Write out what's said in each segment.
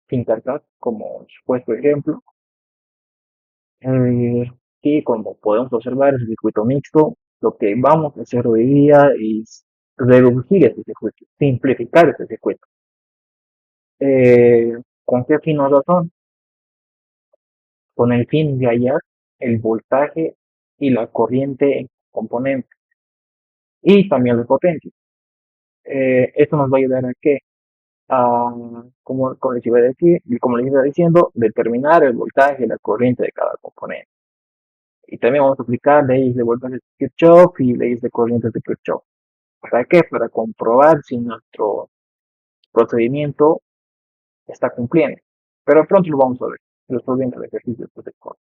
sin cargas, como supuesto ejemplo. Eh, y como podemos observar, el circuito mixto, lo que vamos a hacer hoy día es reducir este circuito, simplificar este circuito. ¿Con qué fin nos razón? Con el fin de hallar el voltaje y la corriente en componente y también la potencia. Esto nos va a ayudar a qué? A, como les iba a decir, y como les iba diciendo, determinar el voltaje y la corriente de cada componente. Y también vamos a aplicar leyes de voltaje de Kirchhoff y leyes de corriente de Kirchhoff. ¿Para qué? Para comprobar si nuestro procedimiento está cumpliendo. Pero pronto lo vamos a ver. Lo estoy viendo el ejercicio después del corte.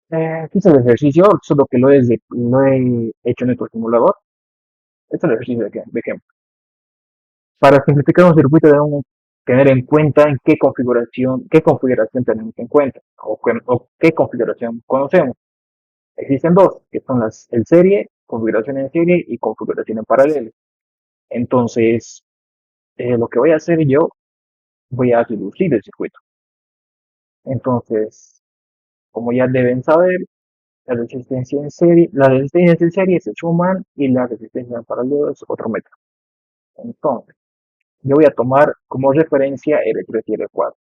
Aquí está el ejercicio, solo que lo he hecho en nuestro simulador. Este es el ejercicio de ejemplo. Para simplificar un circuito debemos tener en cuenta en qué configuración tenemos en cuenta o qué configuración conocemos. Existen dos, que son el serie, configuración en serie y configuración en paralelo. Entonces, lo que voy a hacer yo, voy a reducir el circuito. Entonces, como ya deben saber, las resistencias en serie se suman y la resistencia en paralelo es otro método. Entonces, yo voy a tomar como referencia R3 y R4.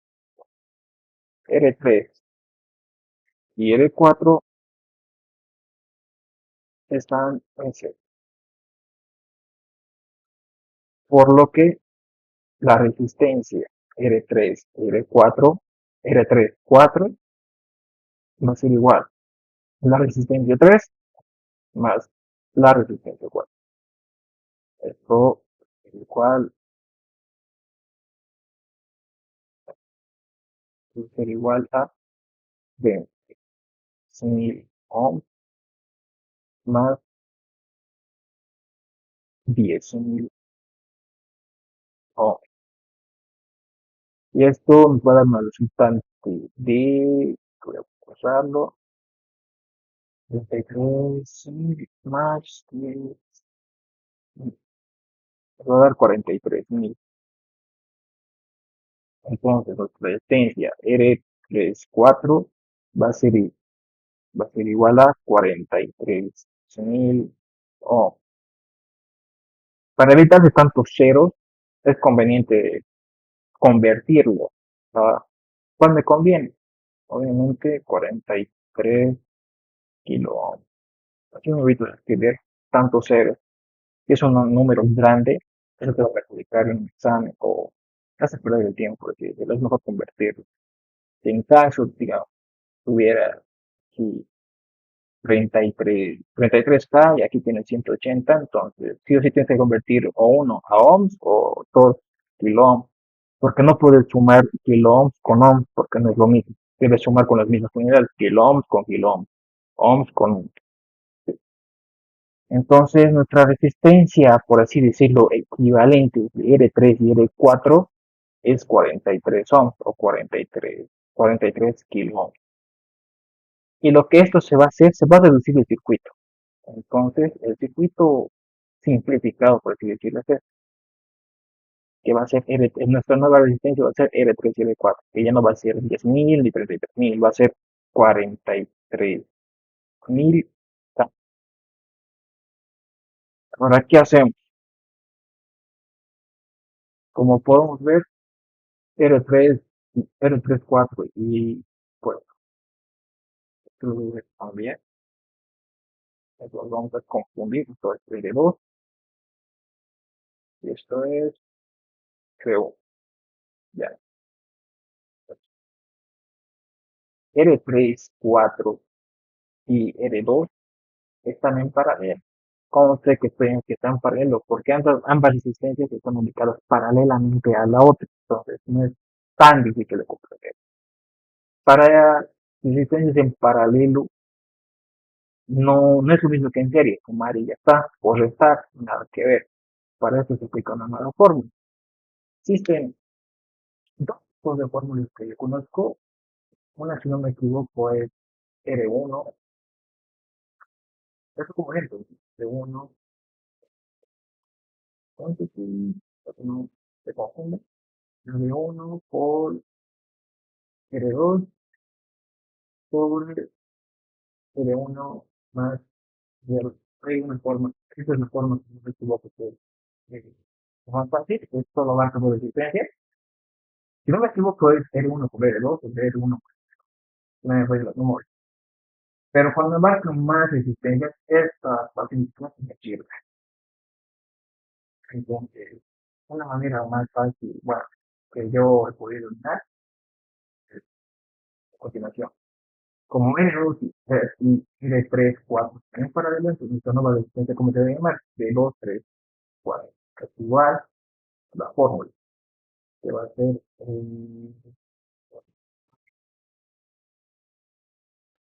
R3 y R4 están en serie, por lo que la resistencia R3 y R4, R3, 4, va a ser igual la resistencia 3 más la resistencia 4. Esto es igual, va a ser igual a 20.000 ohms más 10.000 ohms. Y esto nos va a dar una resultante de, voy a pasarlo, 33.000 más 10, nos va a dar 43.000. Entonces, nuestra resistencia R34 va a ser, va a ser igual a 43.000 ohms. Para evitar tantos ceros, es conveniente convertirlo. ¿A cuál me conviene? Obviamente 43 kilo ohms. Aquí me evito escribir tantos ceros. Si es un número grande, eso te va a perjudicar en un examen o hace perder el tiempo, porque es mejor convertirlo. Si en caso, digamos, tuviera aquí 33K y aquí tiene 180, entonces sí o sí tienes que convertir o uno a ohms o dos kilo ohms, porque no puedes sumar kilo ohms con ohms, porque no es lo mismo. Debes sumar con las mismas unidades, kilo ohms con kilo ohms, ohms con ohms. Entonces, nuestra resistencia, por así decirlo, equivalente de R3 y R4 es 43 ohms o 43 kilo ohms. Y lo que esto se va a hacer, se va a reducir el circuito. Entonces, el circuito simplificado, por así decirlo, que va a ser nuestra nueva resistencia va a ser R3 y R4, que ya no va a ser 10.000 ni 33.000, va a ser 43.000. Ahora, ¿qué hacemos? Como podemos ver, R3, R3, 4 y pues también, los vamos a confundir, esto es R2 y esto es, creo, ya, R3, 4 y R2 están en paralelo. ¿Cómo sé que están paralelos? Porque ambas resistencias están ubicadas paralelamente a la otra. Entonces, no es tan difícil de comprender. Para resistencias en paralelo, no es lo mismo que en serie. Sumar y ya está. O restar, nada que ver. Para eso se aplica una nueva fórmula. Existen dos tipos de fórmulas que yo conozco. Una, si no me equivoco, es R1. Eso como ejemplo. R1. Entonces, si no se confunde. R1 por R2 sobre R1 más R. Hay una forma, esa es la forma que no me equivoco que es más fácil, es solo marca por existencia. Si no me equivoco es R1 por R2 o R1 por una de los números. Pero cuando marcan más resistencias, esta facilidad me sirve. Entonces, una manera más fácil, bueno, que yo he podido dar es a continuación. Como N2 y N3, 4 en paralelo, entonces esta nueva resistencia como se debe llamar, de 2, 3, 4, es igual a la fórmula, que va a ser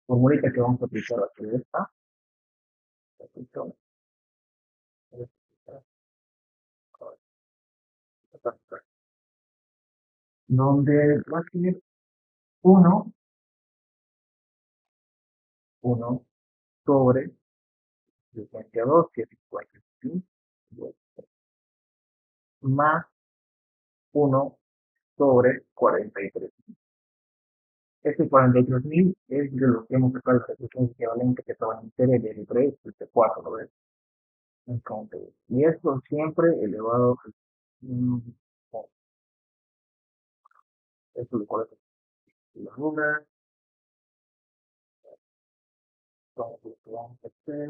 formulita que vamos a utilizar aquí esta, donde va a ser 1, 1 sobre resistencia 2, que es igual a 5, más 1 sobre 43. Este 43.000 es de lo que hemos sacado la resistencia equivalente que estaba en serie de 3 y de 4, ¿no ves? Entonces, y esto siempre elevado a esto de cuál es la runa, entonces lo que vamos a hacer,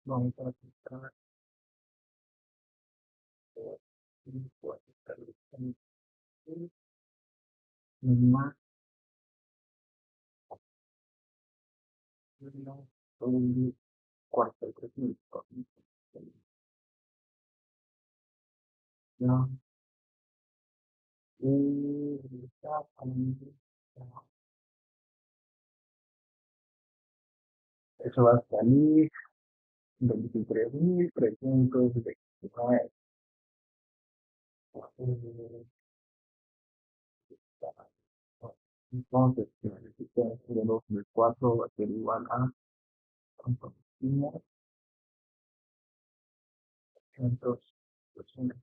vamos a quitar más 43.000, ¿no? Y eso va a salir 23.329. Entonces, la resistencia de 2 de 4 va a ser igual a 200, 200,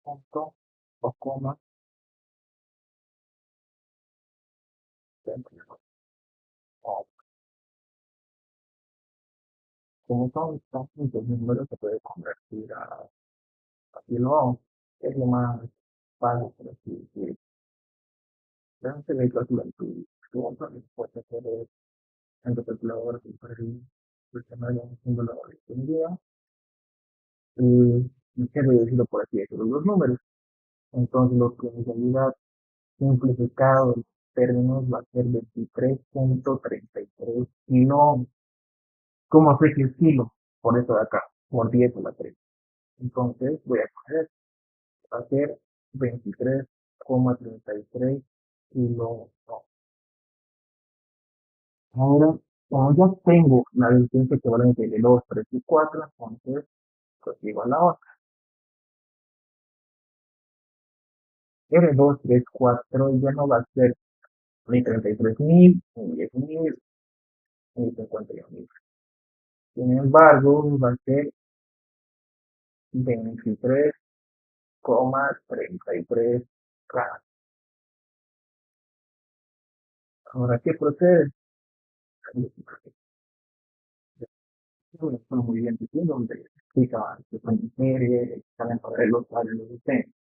punto o coma, como son tantos números, se puede convertir a kilo, es lo más fácil, por así decirlo. Entonces, le calculan tu otra respuesta, que es en tu calculadora, que puede seleccionar un símbolo de disponibilidad y se reducido por así decirlo los números. Entonces, lo que en realidad simplificado en términos va a ser 23.33 kilómetros. ¿Cómo sé que es kilo? Por eso de acá, por 10 a la 3. Entonces voy a coger, va a ser 23,33 kilómetros. Ahora, como ya tengo la distancia equivalente de 2, 3 y 4, entonces prosigo a la otra. R2, 3, 4 ya no va a ser ni 33.000, ni 10.000, ni 51.000. Sin embargo, va a ser 23,33 gramos. Ahora, ¿qué procede? Esto lo muy bien diciendo, donde explica que son serie, salen paralelos, paralelos de tenis,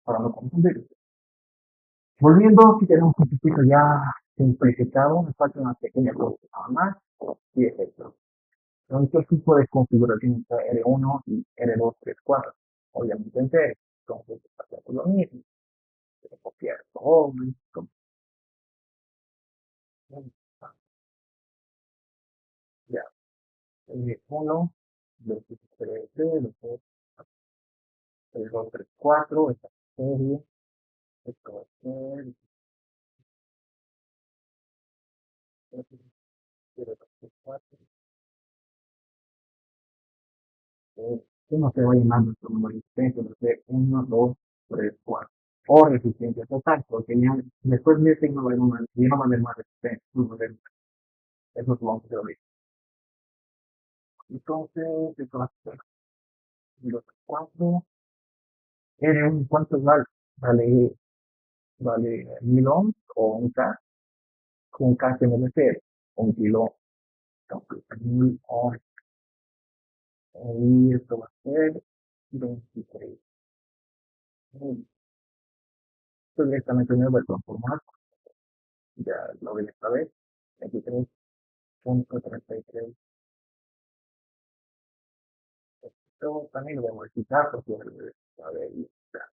para no confundir. Volviendo, si tenemos un circuito ya simplificado, me falta una pequeña cosa nada más, y es esto. Son qué tipo de configuración está R1 y R2, 3, 4. Obviamente en serie, entonces hacemos lo mismo, copiar todo, ya, 1, 2, 3, 2, 2, 3, 4, esta serie, esto va a ser, esto va a ser, uno se va llenando su número de existencia, no sé, 1, 2, 3, 4. O resistencia total, porque ya después de este no va a haber más, ya no va a haber más resistencia, no va a haber, eso es lo que se Entonces, esto va a ser los 4. ¿Cuánto vale? ¿Vale 1.000 ohms o un K? Un K que no me sé, un kilo, entonces 1.000 ohms. Y esto va a ser 23. Esto directamente me voy a transformar, ya lo vi esta vez, 23.33. Esto también lo voy a modificar porque a ver, ya está.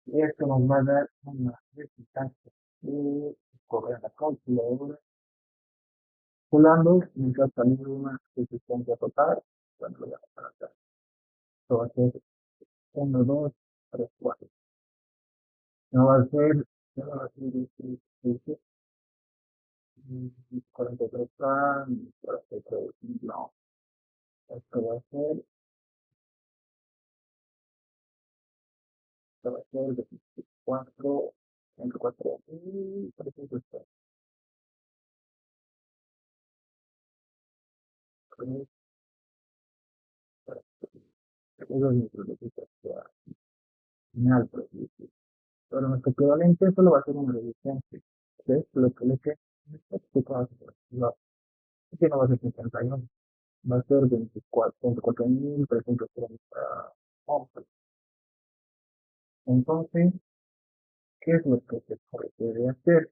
Y esto nos va a dar una resistencia de correr la calculadora, calculando, nos va a salir una resistencia total. Bueno, lo voy a pasar acá. Esto va a ser 1, 2, 3, 4. No va a ser, no va a ser 43 K, 43, no. Esto va a ser, esto va a ser 24, 24, y 300, 3, 3, eso es nuestro resistencia final, por así decirlo. Pero nuestro equivalente solo va a ser una resistencia. ¿Ves? Lo que le queda no, que no va a ser 51, va a ser 24.330 ohms. Entonces, ¿qué es lo que se puede hacer?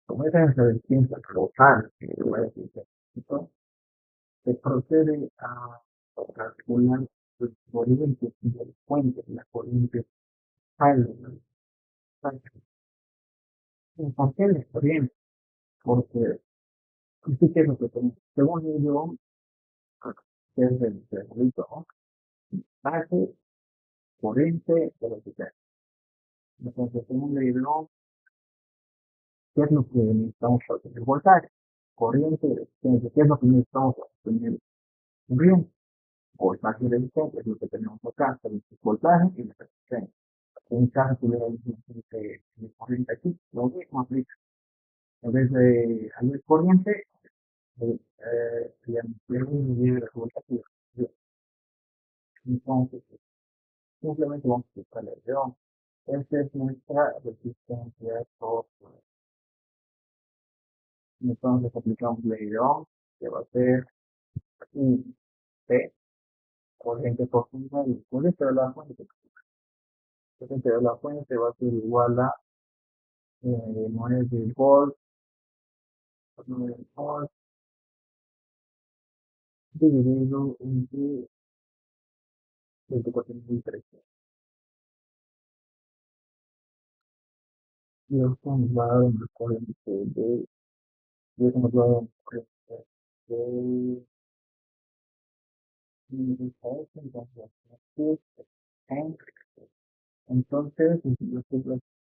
Como esa es la resistencia total que va a decir, entonces se procede a calcular los corrientes y el puente de la corriente sale. ¿Por qué la corriente? Porque sí que es lo que tenemos. Según ello, que es el circuito, ¿no? Base, corriente, velocidad. Entonces, según el hidro, ¿qué es lo que necesitamos para tener voltaje? Corriente, resistencia, ¿qué es lo que necesitamos para tener corriente? Voltaje y resistencia es lo que tenemos acá, tenemos el voltaje y la resistencia. En caso tuviera de corriente aquí, lo mismo aplica. En vez de al corriente, le un voltaje. Entonces, simplemente vamos a buscar el león. Esta es nuestra resistencia total. Entonces aplicamos ley de Ohm, que va a ser I P corriente profunda y corriente de la fuente. Corriente de la fuente va a ser igual a 9 volts, 9 volts dividido entre 24.300. Y esto nos va a dar una corriente y esto nos va a dar una corriente de 16, entonces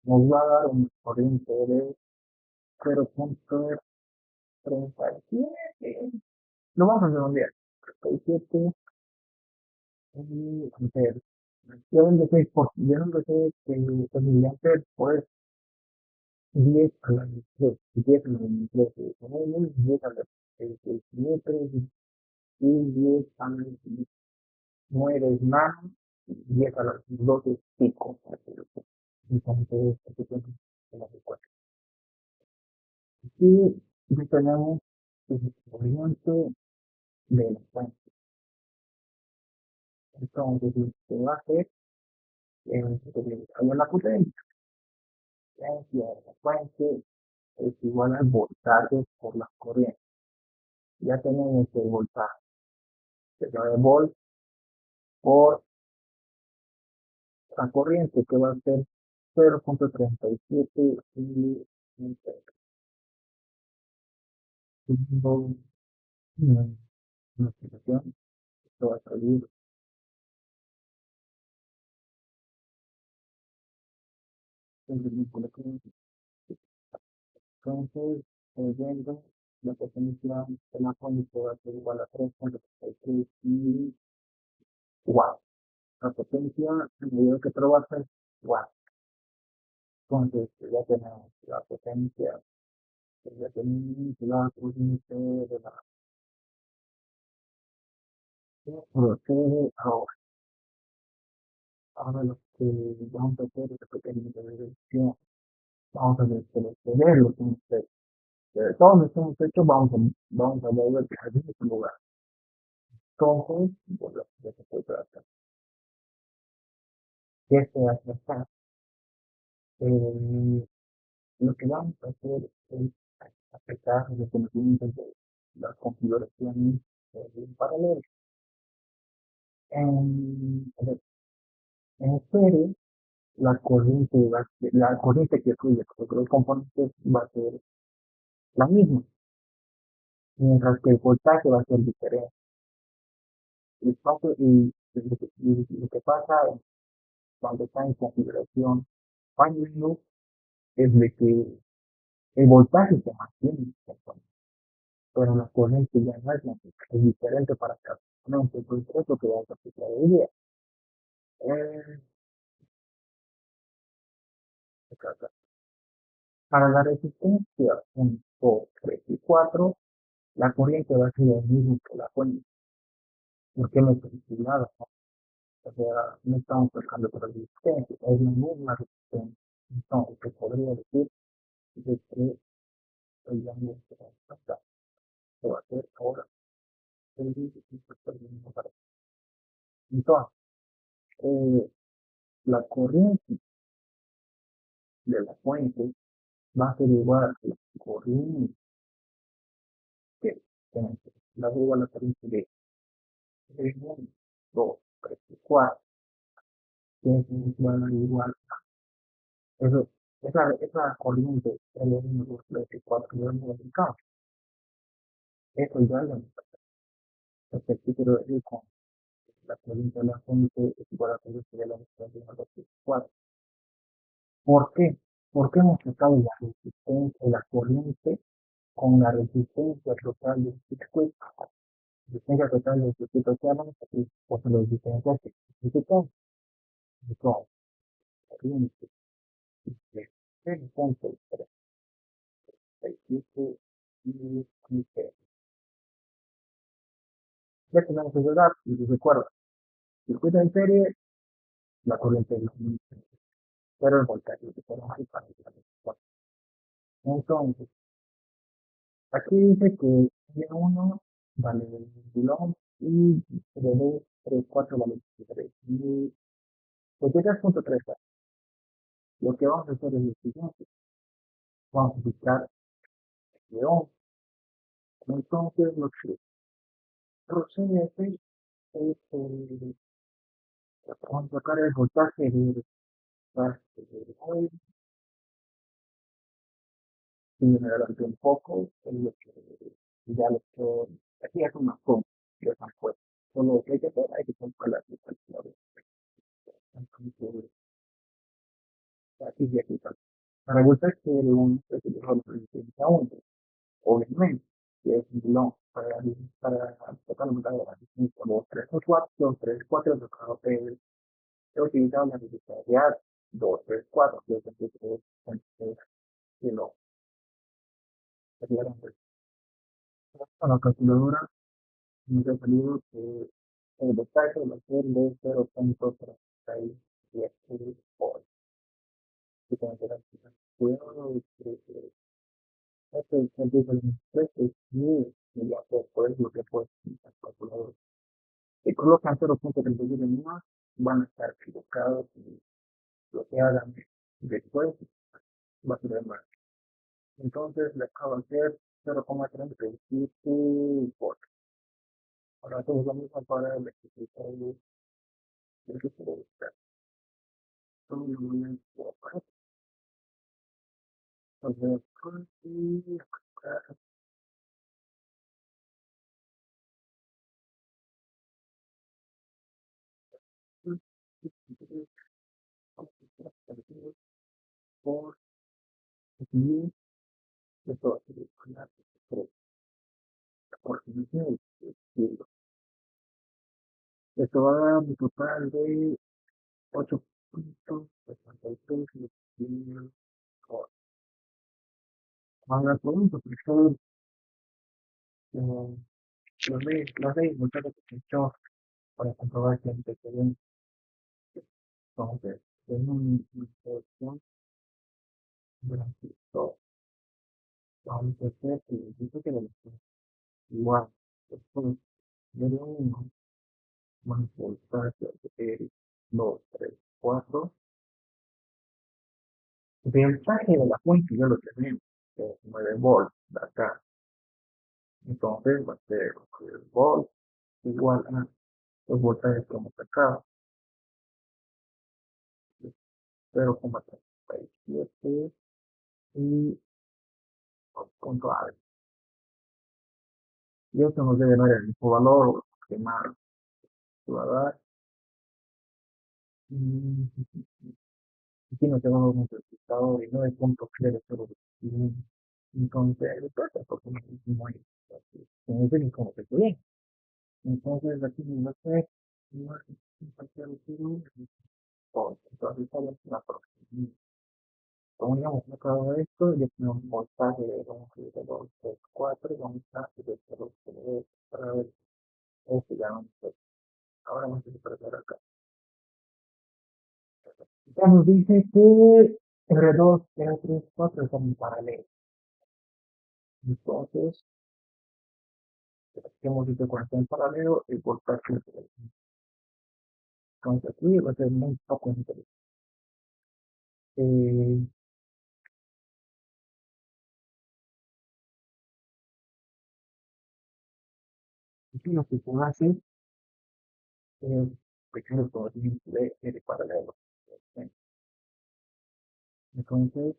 nos va a dar una corriente de 0.37. Lo vamos a redondear. 37 amperes. Yo donde sé que el miliamper pues 10 a la 3, 10 a la 3, 10 a la 6 metros y 10 a la 9 nano, 10 a la 12 pico. Entonces, aquí tenemos el 4. Y ya tenemos el movimiento de la fuente. Entonces, lo que va a hacer es utilizar la potencia. Potencia de la fuente es igual al voltaje por la corriente. Ya tenemos el voltaje de 9 volts por la corriente que va a ser 0.37 miliamperes. Haciendo una aplicación, esto va a salir desde el vínculo que entonces, viendo la potencia de la fuente va a ser igual a 3.33 watts. La potencia, en medida que trabaja es watts. Entonces, ya tenemos la potencia independientemente de la corriente de la procede ahora. Ahora lo que vamos a hacer es que tenemos la revisión. Vamos a retroceder lo que hemos hecho. De todo lo que hemos hecho, vamos a volver a ese lugar. Entonces, bueno, de eso se trata. ¿Qué se hace acá? Eh, lo que vamos a hacer es aplicar los conocimientos de las configuraciones en paralelo. A ver, en serie, la corriente que fluye por los componentes va a ser la misma, mientras que el voltaje va a ser diferente. Lo que pasa cuando está en configuración paralelo es de que el voltaje se mantiene, pero la corriente ya no es la misma, es diferente para cada componente. Entonces, eso que vamos a aplicar hoy día. Eh, Para la resistencia 1, 2, 3 y 4, la corriente va a ser el mismo que la fuente, porque no está vinculada, ¿no? O sea, no estamos tocando por resistencia, es la misma resistencia. Entonces, se podría decir de que el daño se va a pasar, se va a hacer ahora el mismo para. Entonces, eh, la corriente de la fuente va a ser igual a la corriente que tenemos. La va igual a la corriente de 1, 2, 3 y 4, que es igual. Eso, esa corriente es lo mismo que 3 y 4 que vemos en el campo. Eso ya lo que sí quiero decir con la corriente de la fuente es igual a la corriente de la resistencia de 2 y 4. ¿Por qué? Porque hemos sacado la resistencia de la corriente con la resistencia total del circuito. Resistencia total del circuito que hablamos aquí, pues la resistencia que significa entonces, corriente de 0.37 y 15. Ya tenemos que llegar y recuerda, circuito en serie, la corriente es la misma, pero el voltaje es diferente para el transistor. Entonces, aquí dice que Y1 vale 20 ohms y CD 4 vale 3. Y pues llega al punto 3. Lo que vamos a hacer es lo siguiente. Vamos a buscar el ohms. Entonces, lo que procede a hacer es, vamos a sacar el voltaje de hoy y me adelanté un poco. Lo que, ya lo que, aquí es una suma de esas cosas. Solo lo que hay que hacer, hay que calcular los calculadores. Entonces, aquí y aquí está. Para voltaje de un recibidor de 1, obviamente, que es un pilón para tocar la mitad de la distancia, 2, 3, 4, 2, 3, 4, he utilizado la resistencia 2, 3, 4, que es el que kilo. Con la calculadora nos ha salido que el voltaje va a ser de 0.37 volts. Y con el cuidado, este sentido del estrés es muy por eso lo que puede ser calculador. Si colocan 0.37 más, van a estar equivocados y lo que hagan después va a ser mal. Entonces le acabo de hacer 0.37 volts. Ahora hacemos lo mismo para el ejercicio del que se debe estar. Todo lo voy a colocar. Entonces, por 10, esto va a ser por 10, esto va a dar un total de 8.63 millones. Ahora pregunto, profesor, los leyes muchas veces hecho para comprobar que antecedentes, entonces, en una inspección durante todo, vamos a hacer que dice que lo igual, después de uno, más voltaje de 2, 3, 4, el voltaje de la fuente ya lo tenemos, que es 9 volts de acá, entonces va a ser 9 volts igual a los voltajes que hemos sacado, 0,37 y punto A. Y esto nos debe dar el mismo valor, que más va a dar. Aquí no tenemos un resultado de 9,001. Entonces, pues, esto es muy, muy como que bien. Entonces, aquí no sé, entonces, ¿cuál es la próxima? Como ya hemos sacado esto, ya tenemos un voltaje de 2, 3, 4, vamos a hacer esto para ver esto ya no sé. Ahora vamos a preparar acá. Ya nos dice que R2, R3, 4 están en paralelo. Entonces, hemos dicho cuando está en paralelo, el voltaje es el mismo. Entonces, aquí va a ser muy poco interesante. Eh, Aquí lo que se hace es pequeños conocimientos de paralelo. Entonces,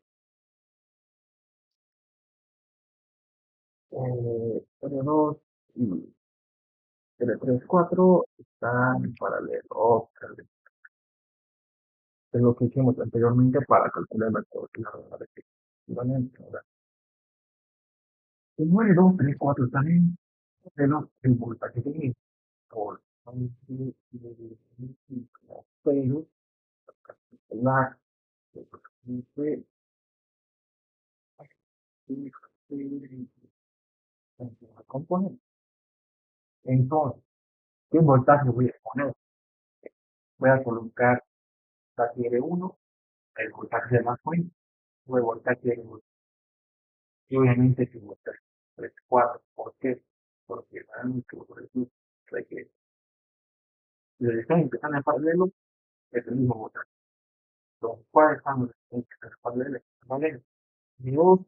R2 y R3, 4 están en paralelo. Es lo que hicimos anteriormente para calcular la coordenada de equivalente. El 9, 2, 3, 4 están en paralelo, el voltaje de por pero la componente. Entonces, ¿qué voltaje voy a poner? Voy a colocar voltaje de 1, el voltaje de la fuente, o el voltaje de 1. Y obviamente el voltaje de 4. ¿Por qué? Porque realmente que si están empezando en paralelo, es el mismo voltaje. Los cuales están en paralelo, ¿vale? Dios,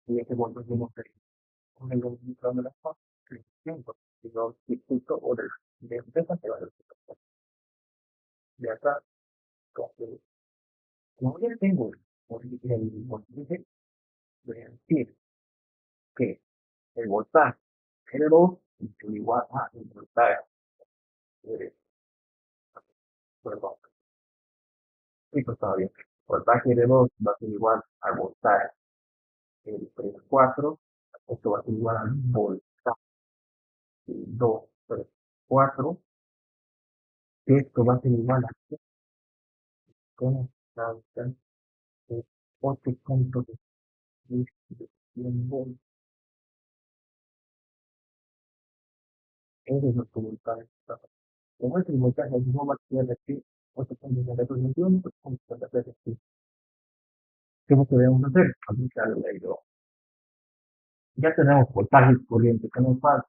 y ese voltaje no se con el micrófono de las cosas, tiempo, y los circuitos o de empresa que va a de acá, entonces, como ya tengo el voltaje, voy a decir que el voltaje L2 es igual a el voltaje, perdón, esto está bien, voltaje L2 va a ser igual al voltaje L3, 4, esto va a ser igual al voltaje 2, 3, 4, esto va a ser igual a constante de 8 puntos de distribución. Ese es nuestro voltaje. Como es el voltaje, no va a ser aquí 8,21, pues con aquí. ¿Qué es lo que debemos hacer? Aplicar la hidro. Ya tenemos voltaje y corriente. ¿Qué nos falta?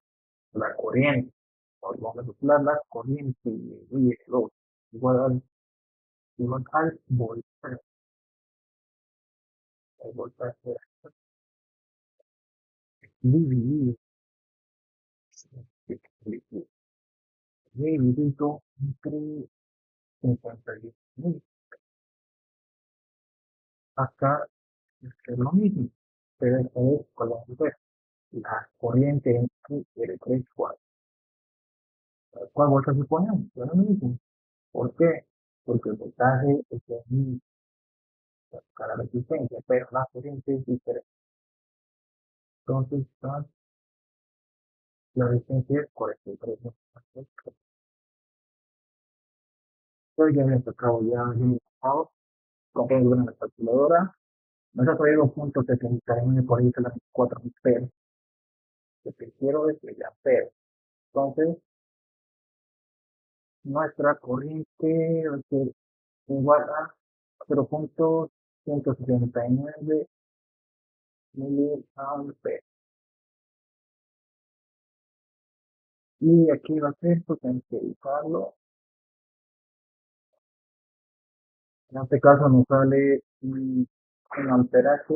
La corriente. Ahora vamos a calcular la corriente de 2 igual al voltaje. El voltaje dividido dividido entre 50.000. Acá es lo mismo. Pero es con la corriente entre el 3 y 4. ¿Cuál voltaje ponemos? Lo mismo. ¿Por qué? Porque el voltaje es el mismo para la resistencia, pero la corriente es diferente. Entonces, la resistencia es 43. Yo ya me he sacado ya un pasado, compré una calculadora No se puede 2.79 por ahí las 4 amperes. Lo que quiero es el ampere. Entonces, nuestra corriente va a ser igual a 0.169 miliamperes. Y aquí va a ser potencializarlo. En este caso nos sale un amperaje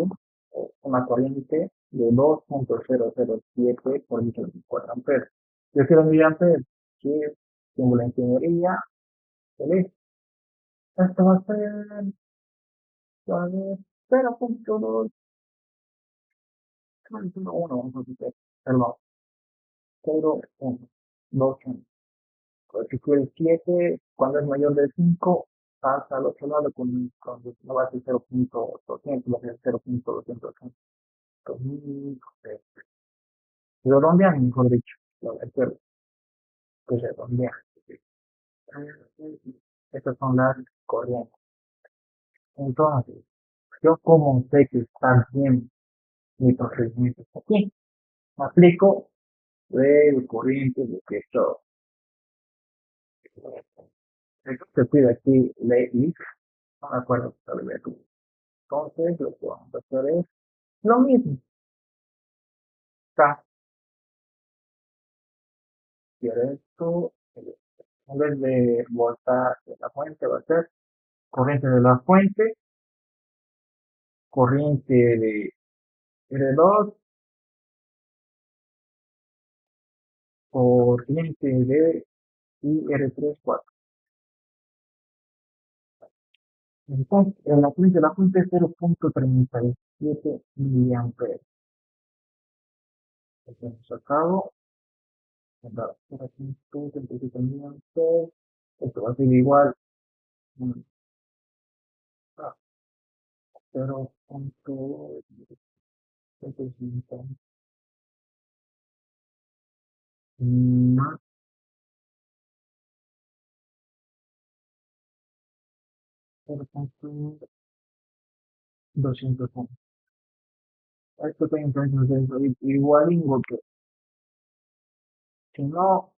o una corriente de 2.007 por litro de 4 amperes. Yo quiero miliamperes, que tengo la ingeniería, feliz. Esto va a ser 0.2, vamos a hacer, perdón, 0.2. Porque si el 7, cuando es mayor de 5, pasa al otro lado con no va a ser 0.200, va a ser 0.200. Redondean, mejor dicho, lo de hacer que redondean. Estas son las corrientes. Entonces, yo como sé que está bien mi procedimiento aquí, me aplico de corriente de que todo. Esto se pide aquí ley, no me acuerdo tal vez. Entonces, lo que vamos a hacer es lo mismo. Está, quiero esto, en vez de voltar de la fuente, va a ser corriente de la fuente, corriente de R2, corriente de IR3, 4. Entonces, en la corriente de la fuente es 0.37 miliamperes. Lo hemos sacado, por aquí, 37 miliamperes. Esto va a ser igual a 0.35 más 0.200. Esto está entonces igual que si no,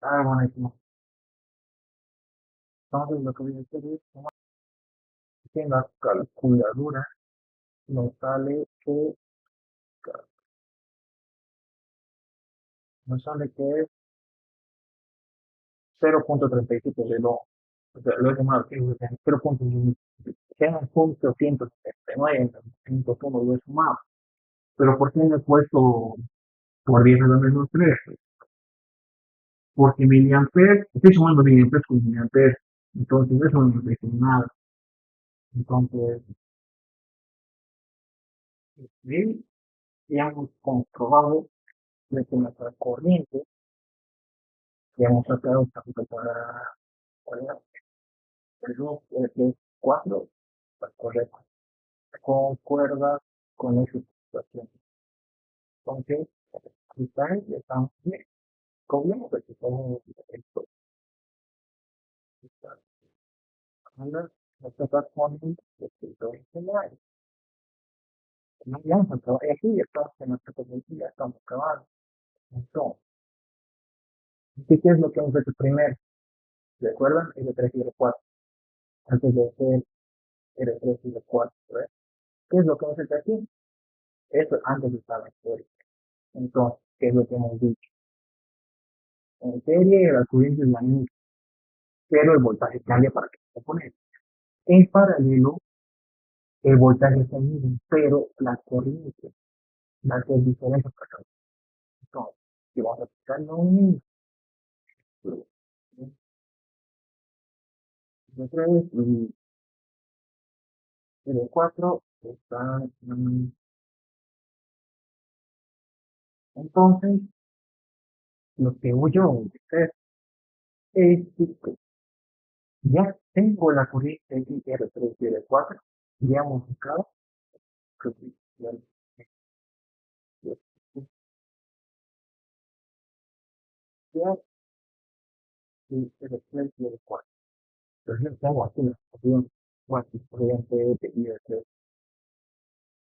buenísimo. Entonces lo que voy a hacer es tomar en la calculadora, nos sale que, nos sale que es 0.37 de lo, o sea, lo he tomado aquí, 0.179, entonces 1.1 lo he sumado. Pero ¿por qué me he puesto por 10 a la menos 3? Porque miliamperes, estoy sumando miliamperes con miliamperes, entonces eso no me dice nada. Entonces, bien, ya hemos comprobado de que nuestra corriente, que hemos sacado para el 2, el 3, 4, pues correcto, concuerda con esa situación. Entonces, quizás estamos bien. Como que estamos esto, anda, no se está poniendo de escritor general. No vamos a acabar aquí, ya estamos en nuestra community, ya estamos acabando. Entonces, ¿qué es lo que hemos hecho primero? ¿Recuerdan? R3 y R4. Antes de hacer R3 y R4, ¿verdad? ¿Qué es lo que hemos hecho aquí? Eso antes estaba en serie. Entonces, ¿qué es lo que hemos dicho? En serie la corriente es la misma, pero el voltaje cambia para que se pone. En paralelo, el voltaje es el mismo, pero la corriente va a ser diferente para cada uno. Entonces, si vamos a aplicar lo mismo, otra vez, el 4 está, entonces, lo que voy yo a hacer es que ya tengo la corriente IR3 y R4, ya hemos buscado, que ya, ya, ya, y R3 y R4. Entonces, tengo aquí la corriente, bueno, corriente de IR3.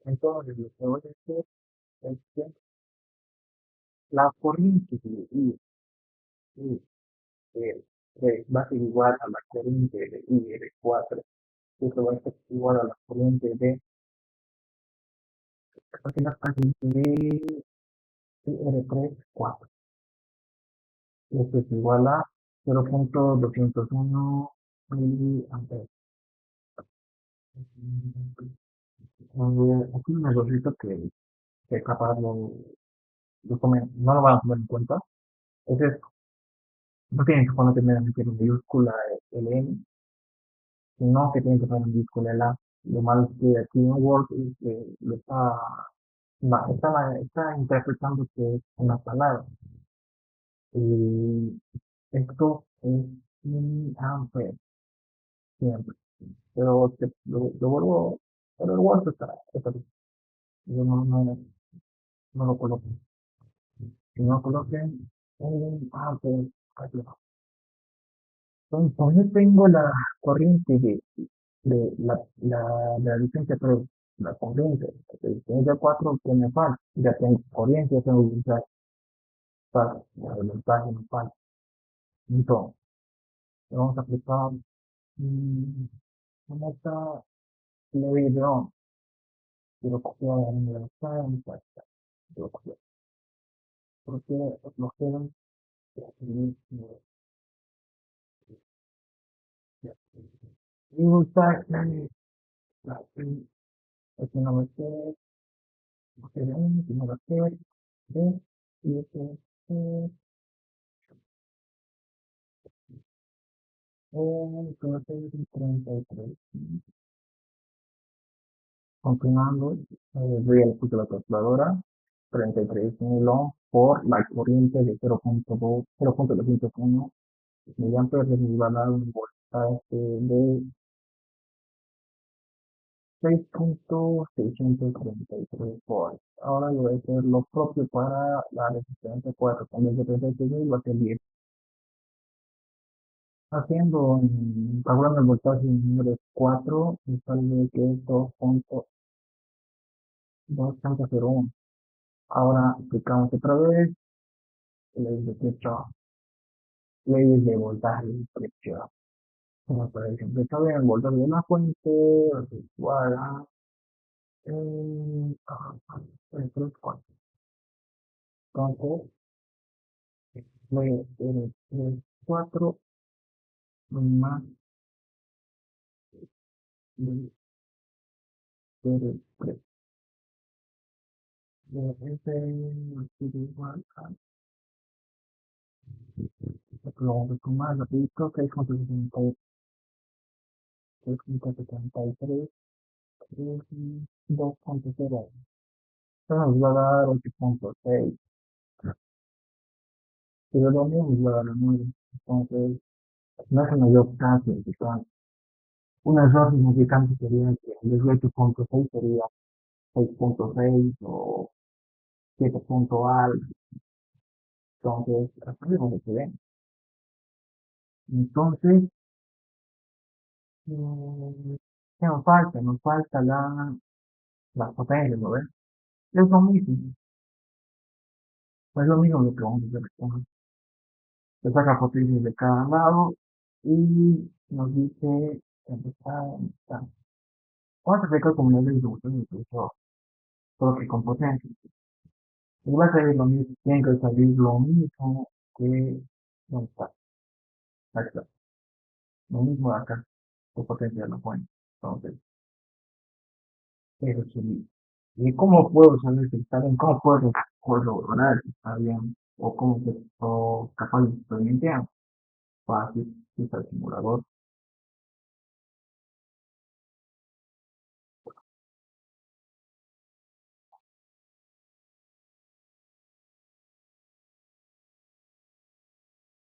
Entonces, lo que voy a hacer es que la corriente de I, va a ser igual a la corriente de I de 4. Eso va a ser igual a la corriente de, porque la corriente de R3, 4. Esto es igual a 0.201 miliamperes. Aquí un errorcito que capaz no lo van a tomar en cuenta. Es esto. No tienen que poner primeramente en mayúscula el N, sino que tienen que poner en mayúscula el A. Lo malo es que aquí en Word lo está interpretando que es una palabra. Y esto es miliamperes siempre. Pero lo vuelvo, pero el Word está bien. Yo no lo coloco. Si no coloquen un pues, aquí va. Entonces tengo la corriente de la licencia, pero la corriente de licencia 4 que me falta. Ya tengo corriente, ya tengo voltaje, ya el voltaje me falta. Entonces, vamos a aplicar ¿cómo está Levy Brown? Quiero copiar la universidad, quiero copiar. Porque los quedan y voltaje, aquí no me queda, no me queda, y este, entonces 33. Continuando, voy a la calculadora, 33.000 ohm por la corriente de 0.201 miliamperes me va a dar un voltaje de 6.633 volts. Ahora yo voy a hacer lo propio para la resistencia 4, también de 36.000 va a ser 10. Calculando el voltaje número 4, me sale que es 2.201. Ahora aplicamos otra vez ley de Kirchhoff, leyes de voltaje y presión. Como por ejemplo, saben el voltaje de una fuente es igual a el 3,4. Entonces, el 4 más el 3. Ese es igual a, lo vamos a sumar rapidito, 6,73, 2.0. Esto nos va a dar 8.6. Pero lo mismo nos va a dar 9. Entonces, no se me dio tan significante. Un error significante sería que en vez de 8.6 sería 6.6 o 7 punto algo. Entonces, así es donde se ven. Entonces, ¿qué nos falta? Nos falta la potencia, ¿no ves? Es lo mismo. Es lo mismo lo que vamos a hacer con se saca potencia de cada lado y nos dice dónde está. Vamos a sacar como una distribución incluso, solo que con potencia. Y va a salir lo mismo, tiene que salir lo mismo que no está. Ahí está. Lo mismo de acá, tu potencia lo pone. Entonces, eso sí. ¿Y cómo puedo saber si está bien? ¿Cómo puedo corroborar si está bien? ¿O cómo o capaz de experimentar? Fácil, quita el simulador.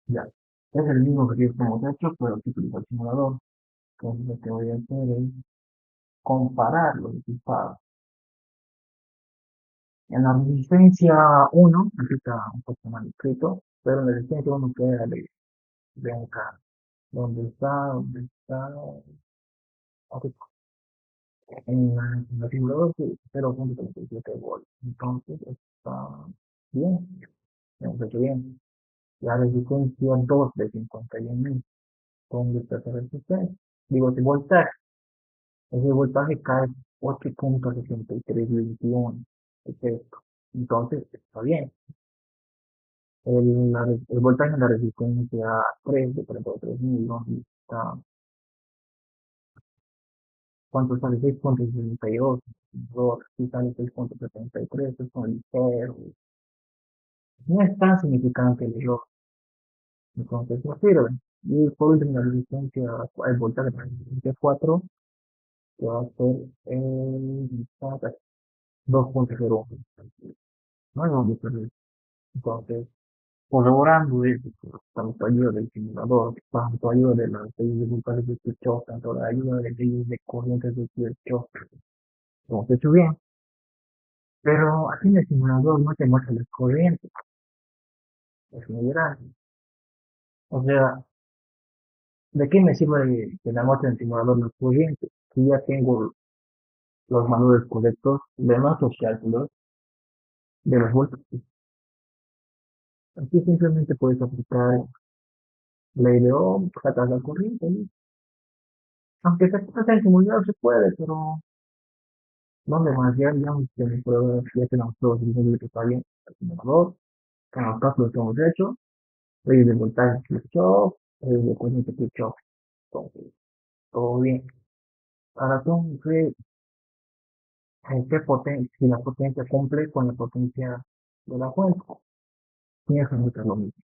Ya. Es el mismo que hemos hecho, pero que utiliza el simulador. Entonces, lo que voy a hacer es comparar los resultados. En la resistencia 1, aquí está un poco mal escrito, pero en la resistencia 1 queda de un carro. ¿Dónde está? ¿Dónde está? Ok. En el simulador sí, 0.37 volts. Entonces está bien, hemos hecho bien. La resistencia 2 de 51.000 con respecto a resistencia. Digo, ese voltaje. Ese voltaje cae 8.6321. Es esto. Entonces está bien. El voltaje en la resistencia 3 de 33.000, ¿dónde está? ¿Cuánto sale? 6.62. Si sale 6.73, es un ligero. No es tan significante el error. Entonces no sirve. Y por último, la resistencia, el voltaje de la resistencia 4, que va a ser 2.0. No es donde perder. Entonces, corroborando eso, tanto ayuda del simulador, tanto ayuda de las leyes de voltajes de Kirchhoff, tanto la ayuda de leyes de corrientes de Kirchhoff, lo hemos hecho bien. Pero aquí en el simulador no te muestra las corrientes, es general. O sea, ¿de qué me sirve que la muestre en el simulador las corrientes? Si ya tengo los valores correctos de nuestros cálculos de los voltajes. Aquí simplemente puedes aplicar ley de Ohm, sacas la corriente, ¿no? Aunque se puede en simulador se puede, pero no demasiado, digamos que me puedo, ya tenemos todos los que está bien el simulador, con los cálculos que hemos hecho, leyes de voltaje Kirchhoff, leyes de corriente Kirchhoff, entonces, todo bien. Ahora tú, ¿qué potencia, si la potencia cumple con la potencia de la fuente? Tienes que hacer lo mismo.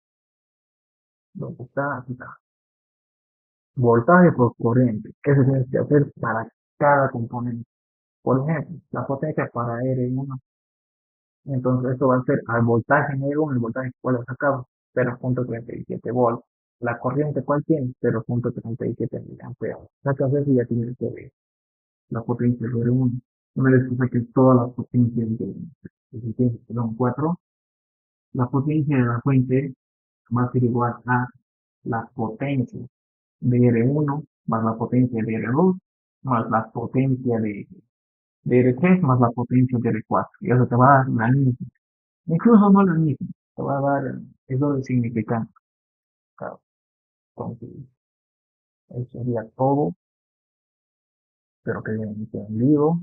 Lo que está, aquí está. Voltaje por corriente. ¿Qué se tiene que hacer para cada componente? Por ejemplo, la potencia para R1. Entonces, esto va a ser al voltaje en R1, el voltaje que lo sacamos, 0.37 volts. La corriente, ¿cuál tiene? 0.37 miliamperes. Sacas eso y ya tienes que ver la potencia de R1. Una vez que saques todas las potencias de 4, la potencia de la fuente va a ser igual a la potencia de R1 más la potencia de R2 más la potencia de R3 más la potencia de R4. Y eso te va a dar la misma. Incluso no la misma. Te va a dar eso de significante. Claro. Entonces, eso sería todo. Espero que hayan entendido.